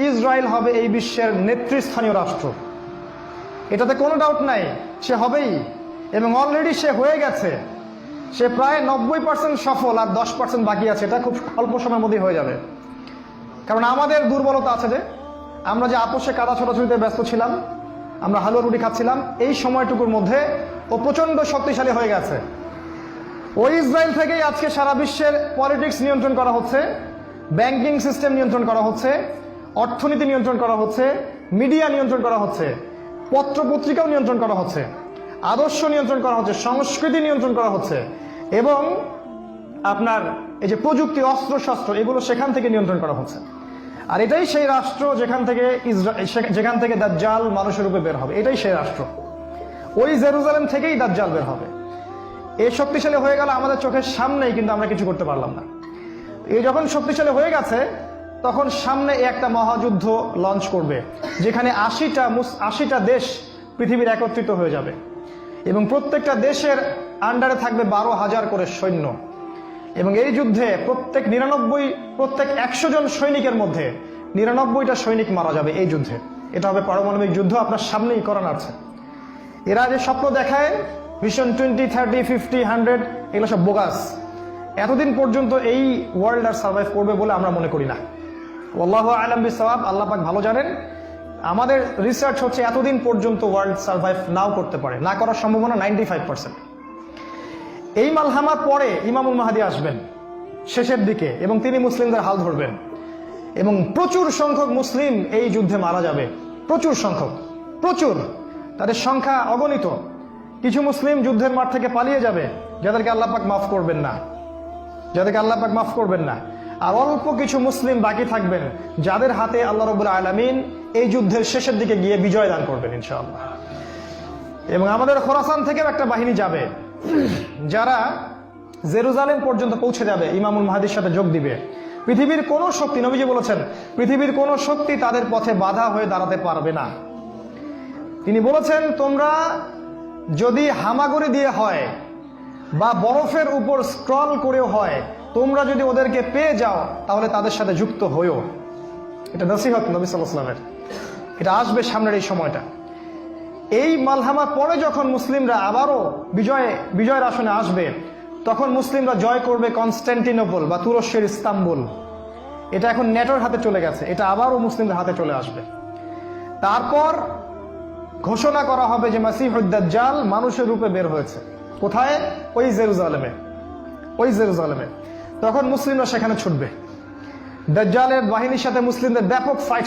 Israel হবে এই বিশ্বের নেতৃস্থানীয় রাষ্ট্র, এটাতে কোনো ডাউট নাই, সে হবেই এবং অলরেডি সে হয়ে গেছে। সে প্রায় 90% সফল, আর 10% বাকি আছে। এটা খুব অল্প সময়ের মধ্যেই হয়ে যাবে। কারণ আমাদের দুর্বলতা আছে যে আমরা যে আপোষে কাদা ছোটাছুটিতে ব্যস্ত ছিলাম, আমরা হালুয়া রুটি খাচ্ছিলাম, এই সময়টুকুর মধ্যে ও প্রচন্ড শক্তিশালী হয়ে গেছে। ওই ইসরায়েল থেকেই আজকে সারা বিশ্বের পলিটিক্স নিয়ন্ত্রণ করা হচ্ছে, ব্যাংকিং সিস্টেম নিয়ন্ত্রণ করা হচ্ছে, অর্থনীতি নিয়ন্ত্রণ করা হচ্ছে, মিডিয়া নিয়ন্ত্রণ করা হচ্ছে, পত্রপত্রিকাও নিয়ন্ত্রণ করা হচ্ছে, আদর্শ নিয়ন্ত্রণ করা হচ্ছে, সংস্কৃতি নিয়ন্ত্রণ করা হচ্ছে, এবং আপনার এই যে প্রযুক্তি, অস্ত্র শস্ত্র, এগুলো সেখান থেকে নিয়ন্ত্রণ করা হচ্ছে। আর এটাই সেই রাষ্ট্র যেখান থেকে দাজ্জাল মানুষের রূপে বের হবে। এটাই সেই রাষ্ট্র। ওই জেরুজালেম থেকেই দাজ্জাল বের হবে। এই শক্তিশালী হয়ে গেল আমাদের চোখের সামনেই, কিন্তু আমরা কিছু করতে পারলাম না। এই যখন শক্তিশালী হয়ে গেছে, তখন সামনে একটা মহাযুদ্ধ লঞ্চ করবে, যেখানে ৮০টা দেশ পৃথিবীর একত্রিত হয়ে যাবে এবং প্রত্যেকটা দেশের আন্ডারে থাকবে ১২,০০০ করে সৈন্য। এবং এই যুদ্ধে প্রত্যেক ১০০ জন সৈনিকের মধ্যে ৯৯টা সৈনিক মারা যাবে এই যুদ্ধে। এটা হবে পারমাণবিক যুদ্ধ, আপনার সামনেই করানো আছে। এরা যে স্বপ্ন দেখায় ভিশন 20, 30, 50, 100, এগুলো সব বোগাস। এতদিন পর্যন্ত এই ওয়ার্ল্ড আর সার্ভাইভ করবে বলে আমরা মনে করি না। আল্লাহু আ'লাম বিসওয়াব, আল্লাহ পাক ভালো জানেন। আমাদের রিসার্চ হচ্ছে এতদিন পর্যন্ত ওয়ার্ল্ড সার্ভাইভ নাও করতে পারে, না করার সম্ভাবনা 95%। এই মালহামার পরে ইমামুল মাহদী আসবেন শেষের দিকে, এবং তিনি মুসলিমদের হাল ধরবেন এবং প্রচুর সংখ্যক মুসলিম এই যুদ্ধে মারা যাবে। প্রচুর সংখ্যক, প্রচুর, তাদের সংখ্যা অগণিত। কিছু মুসলিম যুদ্ধের মাঠ থেকে পালিয়ে যাবে, যাদেরকে আল্লাহ পাক মাফ করবেন না, আর অল্প কিছু মুসলিম বাকি থাকবেন, যাদের হাতে আল্লাহ রাব্বুল আলামিন এই যুদ্ধের শেষের দিকে গিয়ে বিজয় দান করবেন ইনশাআল্লাহ। এবং আমাদের খোরাসান থেকেও একটা বাহিনী যাবে, যারা জেরুজালেম পর্যন্ত পৌঁছে যাবে, ইমামুল মাহদীর সাথে যোগ দিবে। পৃথিবীর কোনো শক্তি, নবীজি বলেছেন, পৃথিবীর কোনো শক্তি তাদের পথে বাধা হয়ে দাঁড়াতে পারবে না। তিনি বলেছেন, তোমরা যদি হামাগুড়ি দিয়ে হয় বা বরফের উপর স্ক্রল করেও হয়, তোমরা যদি ওদেরকে পেয়ে যাও, তাহলে তাদের সাথে যুক্ত হইও। এটা নসিহত নবী সাল্লাল্লাহু আলাইহি ওয়াসাল্লামের। এটা আসবে সামনের এই সময়টা। এই মালহামার পরে যখন মুসলিমরা আবারও বিজয়ের আসনে আসবে, তখন মুসলিমরা জয় করবে কনস্ট্যান্টিনোপল বা তুরস্কের ইস্তাম্বুল। এটা এখন নেটোর হাতে চলে গেছে, এটা আবারও মুসলিমদের হাতে চলে আসবে। তারপর ঘোষণা করা হবে যে মাসিহুদ দাজ্জাল মানুষের রূপে বের হয়েছে। কোথায়? ওই জেরুজালেমে। তখন মুসলিমরা সেখানে ছুটবে। দাজ্জালের বাহিনীর সাথে মুসলিমদের ব্যাপক ফাইট